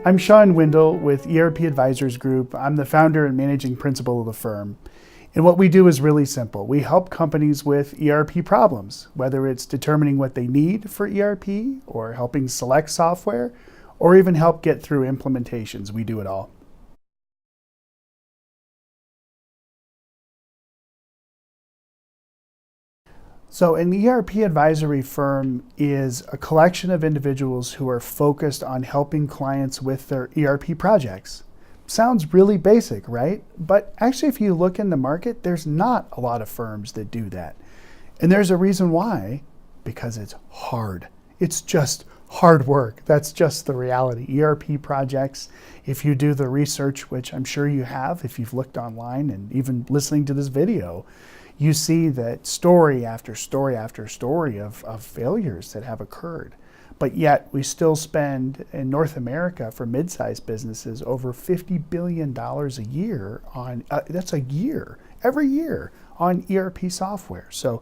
I'm Shawn Windle with ERP Advisors Group. I'm the founder and managing principal of the firm. And what we do is really simple. We help companies with ERP problems, whether it's determining what they need for ERP or helping select software or even help get through implementations. We do it all. So an ERP advisory firm is a collection of individuals who are focused on helping clients with their ERP projects. Sounds really basic, right? But actually, if you look in the market, there's not a lot of firms that do that. And there's a reason why, because it's hard. It's just hard work. That's just the reality. ERP projects, if you do the research, which I'm sure you have if you've looked online and even listening to this video, you see that story after story after story of failures that have occurred. But yet we still spend in North America for mid-sized businesses over $50 billion a year on, that's a year, every year on ERP software. So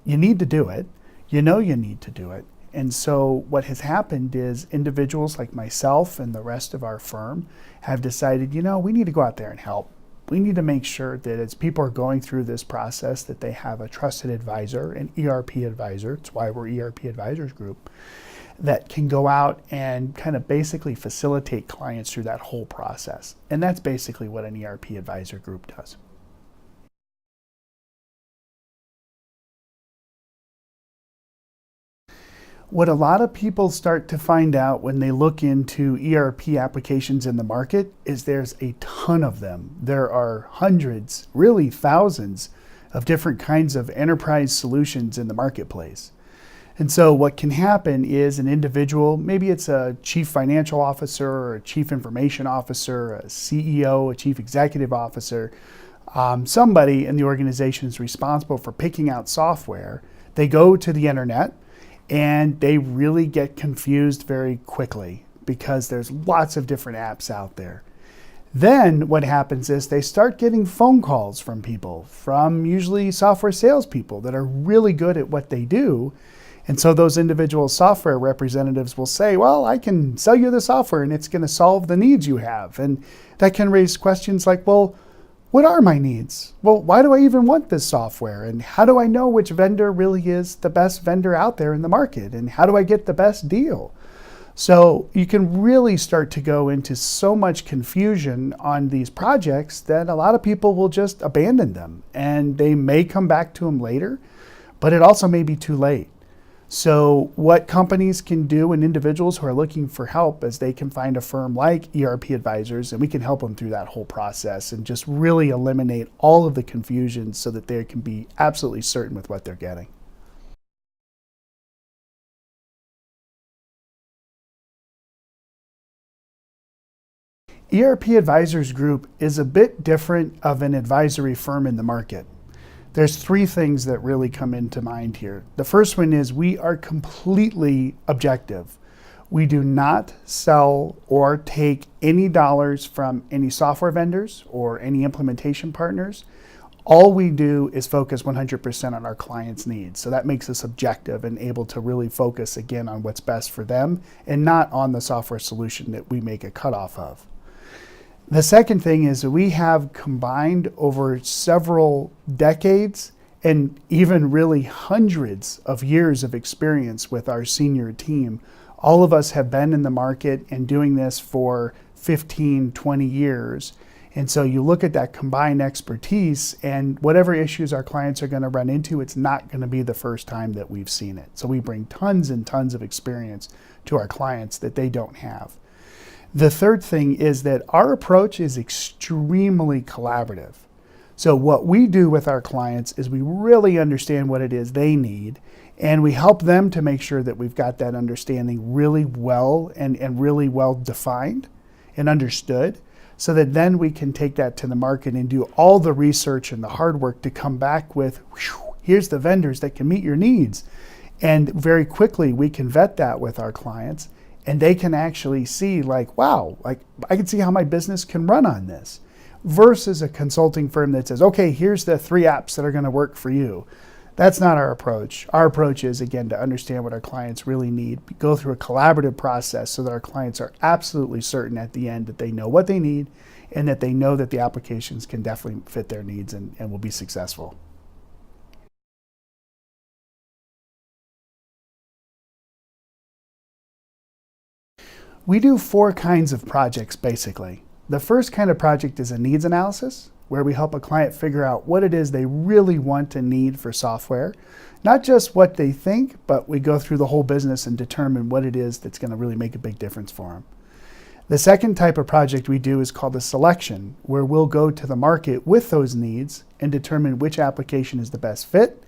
you need to do it. You know you need to do it. And so what has happened is individuals like myself and the rest of our firm have decided, we need to go out there and help. We need to make sure that as people are going through this process that they have a trusted advisor, an ERP advisor, that's why we're ERP Advisors Group, that can go out and kind of basically facilitate clients through that whole process. And that's basically what an ERP Advisor Group does. What a lot of people start to find out when they look into ERP applications in the market is there's a ton of them. There are hundreds, really thousands of different kinds of enterprise solutions in the marketplace. And so what can happen is an individual, maybe it's a chief financial officer or a chief information officer, a CEO, a chief executive officer, somebody in the organization is responsible for picking out software. They go to the internet and they really get confused very quickly because there's lots of different apps out there. Then what happens is they start getting phone calls from people, from usually software salespeople that are really good at what they do. And so those individual software representatives will say, well, I can sell you the software and it's going to solve the needs you have. And that can raise questions like, well, what are my needs? Well, why do I even want this software? And how do I know which vendor really is the best vendor out there in the market? And how do I get the best deal? So you can really start to go into so much confusion on these projects that a lot of people will just abandon them. And they may come back to them later, but it also may be too late. So what companies can do and individuals who are looking for help is they can find a firm like ERP Advisors and we can help them through that whole process and just really eliminate all of the confusion so that they can be absolutely certain with what they're getting. ERP Advisors Group is a bit different of an advisory firm in the market. There's three things that really come into mind here. The first one is we are completely objective. We do not sell or take any dollars from any software vendors or any implementation partners. All we do is focus 100% on our clients' needs. So that makes us objective and able to really focus again on what's best for them and not on the software solution that we make a cutoff of. The second thing is we have combined over several decades and even really hundreds of years of experience with our senior team. All of us have been in the market and doing this for 15, 20 years. And so you look at that combined expertise and whatever issues our clients are going to run into, it's not going to be the first time that we've seen it. So we bring tons and tons of experience to our clients that they don't have. The third thing is that our approach is extremely collaborative. So what we do with our clients is we really understand what it is they need, and we help them to make sure that we've got that understanding really well and really well defined and understood, so that then we can take that to the market and do all the research and the hard work to come back with, here's the vendors that can meet your needs. And very quickly we can vet that with our clients. And they can actually see like, wow, like I can see how my business can run on this versus a consulting firm that says, okay, here's the 3 apps that are going to work for you. That's not our approach. Our approach is, again, to understand what our clients really need, go through a collaborative process so that our clients are absolutely certain at the end that they know what they need and that they know that the applications can definitely fit their needs and will be successful. We do 4 kinds of projects, basically. The first kind of project is a needs analysis, where we help a client figure out what it is they really want and need for software. Not just what they think, but we go through the whole business and determine what it is that's going to really make a big difference for them. The second type of project we do is called a selection, where we'll go to the market with those needs and determine which application is the best fit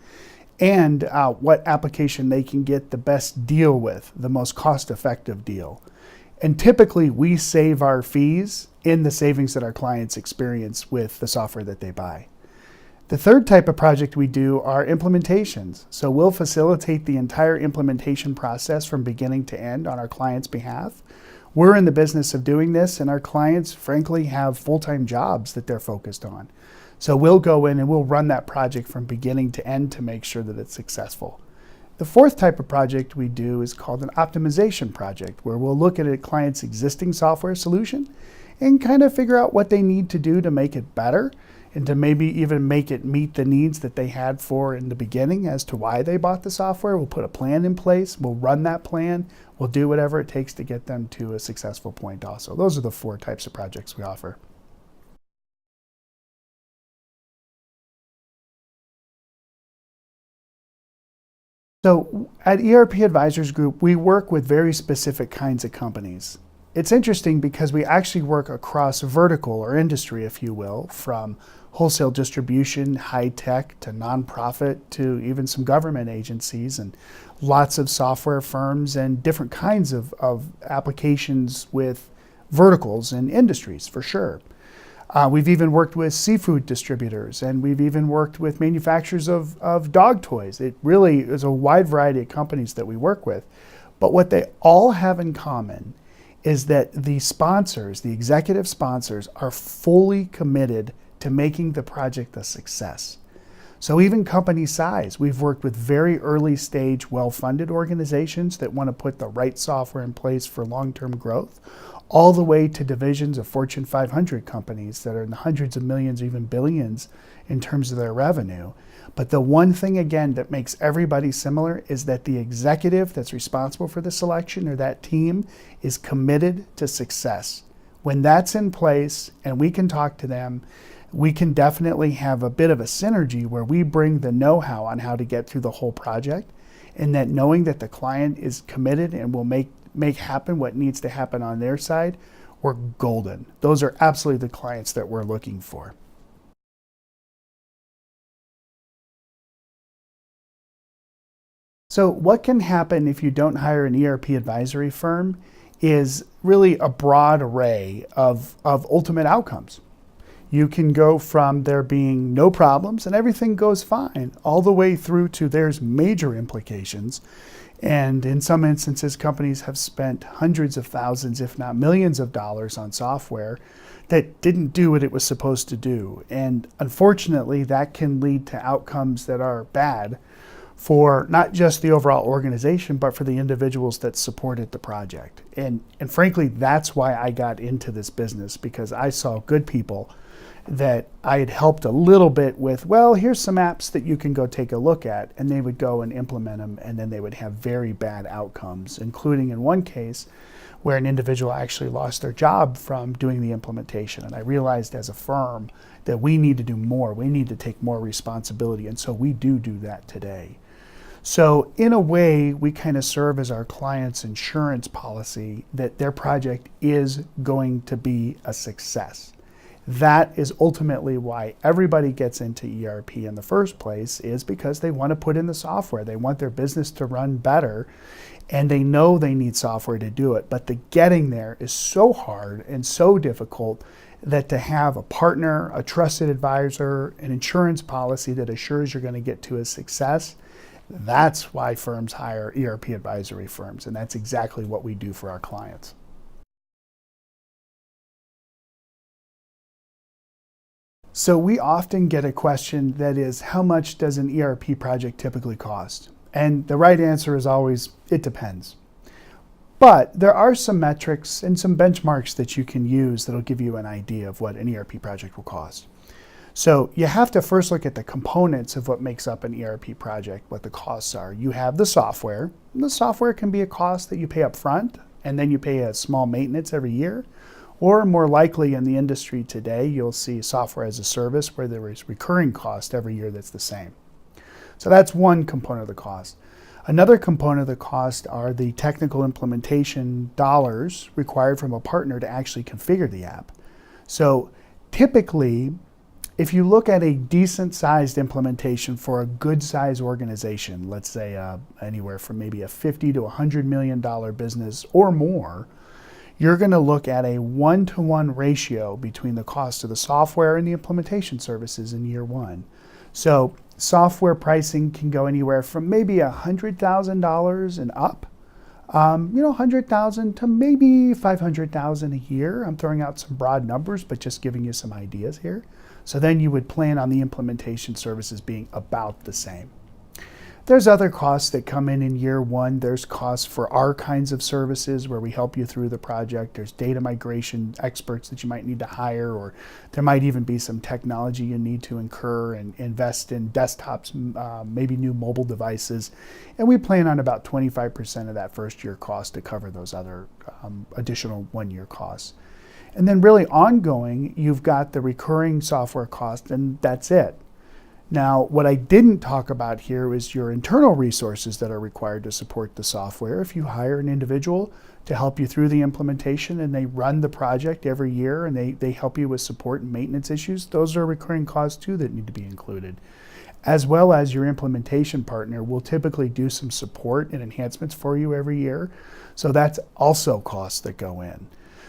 and what application they can get the best deal with, the most cost-effective deal. And typically, we save our fees in the savings that our clients experience with the software that they buy. The third type of project we do are implementations. So we'll facilitate the entire implementation process from beginning to end on our client's behalf. We're in the business of doing this, and our clients, frankly, have full-time jobs that they're focused on. So we'll go in and we'll run that project from beginning to end to make sure that it's successful. The fourth type of project we do is called an optimization project, where we'll look at a client's existing software solution and kind of figure out what they need to do to make it better and to maybe even make it meet the needs that they had for in the beginning as to why they bought the software. We'll put a plan in place, we'll run that plan, we'll do whatever it takes to get them to a successful point also. Those are the 4 types of projects we offer. So at ERP Advisors Group, we work with very specific kinds of companies. It's interesting because we actually work across vertical or industry, if you will, from wholesale distribution, high tech, to nonprofit, to even some government agencies, and lots of software firms and different kinds of applications with verticals and industries, for sure. We've even worked with seafood distributors, and we've even worked with manufacturers of dog toys. It really is a wide variety of companies that we work with. But what they all have in common is that the sponsors, the executive sponsors, are fully committed to making the project a success. So even company size, we've worked with very early stage, well-funded organizations that want to put the right software in place for long-term growth, all the way to divisions of Fortune 500 companies that are in the hundreds of millions, even billions in terms of their revenue. But the one thing, again, that makes everybody similar is that the executive that's responsible for the selection or that team is committed to success. When that's in place and we can talk to them, we can definitely have a bit of a synergy where we bring the know-how on how to get through the whole project, and that knowing that the client is committed and will make happen what needs to happen on their side, we're golden. Those are absolutely the clients that we're looking for. So what can happen if you don't hire an ERP advisory firm is really a broad array of ultimate outcomes. You can go from there being no problems and everything goes fine, all the way through to there's major implications. And in some instances, companies have spent hundreds of thousands, if not millions of dollars on software that didn't do what it was supposed to do. And unfortunately, that can lead to outcomes that are bad for not just the overall organization, but for the individuals that supported the project. And frankly, that's why I got into this business, because I saw good people that I had helped a little bit with, well, here's some apps that you can go take a look at, and they would go and implement them, and then they would have very bad outcomes, including in one case where an individual actually lost their job from doing the implementation. And I realized as a firm that we need to do more. We need to take more responsibility, and so we do that today. So in a way, we kind of serve as our client's insurance policy that their project is going to be a success. That is ultimately why everybody gets into ERP in the first place, is because they want to put in the software. They want their business to run better, and they know they need software to do it. But the getting there is so hard and so difficult that to have a partner, a trusted advisor, an insurance policy that assures you're going to get to a success, that's why firms hire ERP advisory firms, and that's exactly what we do for our clients. So we often get a question that is, how much does an ERP project typically cost? And the right answer is always, it depends. But there are some metrics and some benchmarks that you can use that'll give you an idea of what an ERP project will cost. So you have to first look at the components of what makes up an ERP project, what the costs are. You have the software. The software can be a cost that you pay up front, and then you pay a small maintenance every year. Or more likely in the industry today, you'll see software as a service where there is recurring cost every year that's the same. So that's one component of the cost. Another component of the cost are the technical implementation dollars required from a partner to actually configure the app. So typically, if you look at a decent sized implementation for a good sized organization, let's say anywhere from maybe a $50 to $100 million business or more, you're going to look at a 1-to-1 ratio between the cost of the software and the implementation services in year one. So software pricing can go anywhere from maybe $100,000 and up, $100,000 to maybe $500,000 a year. I'm throwing out some broad numbers, but just giving you some ideas here. So then you would plan on the implementation services being about the same. There's other costs that come in year one. There's costs for our kinds of services where we help you through the project. There's data migration experts that you might need to hire, or there might even be some technology you need to incur and invest in desktops, maybe new mobile devices. And we plan on about 25% of that first year cost to cover those other additional 1 year costs. And then really ongoing, you've got the recurring software cost, and that's it. Now, what I didn't talk about here is your internal resources that are required to support the software. If you hire an individual to help you through the implementation and they run the project every year and they help you with support and maintenance issues, those are recurring costs too that need to be included. As well as your implementation partner will typically do some support and enhancements for you every year. So that's also costs that go in.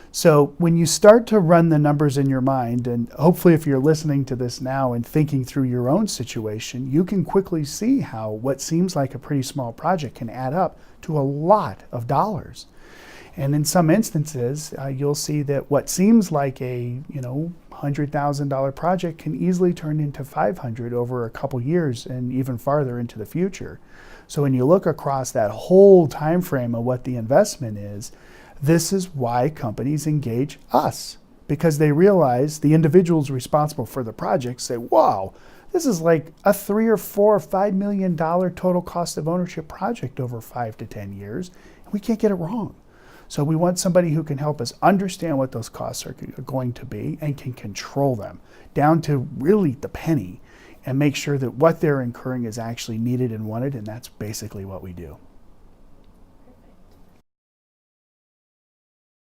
So when you start to run the numbers in your mind, and hopefully if you're listening to this now and thinking through your own situation, you can quickly see how what seems like a pretty small project can add up to a lot of dollars. And in some instances, you'll see that what seems like a $100,000 project can easily turn into $500,000 over a couple years and even farther into the future. So when you look across that whole time frame of what the investment is, this is why companies engage us, because they realize the individuals responsible for the project say, wow, this is like a $3 or $4 or $5 million total cost of ownership project over 5 to 10 years. And we can't get it wrong. So we want somebody who can help us understand what those costs are going to be and can control them down to really the penny and make sure that what they're incurring is actually needed and wanted. And that's basically what we do.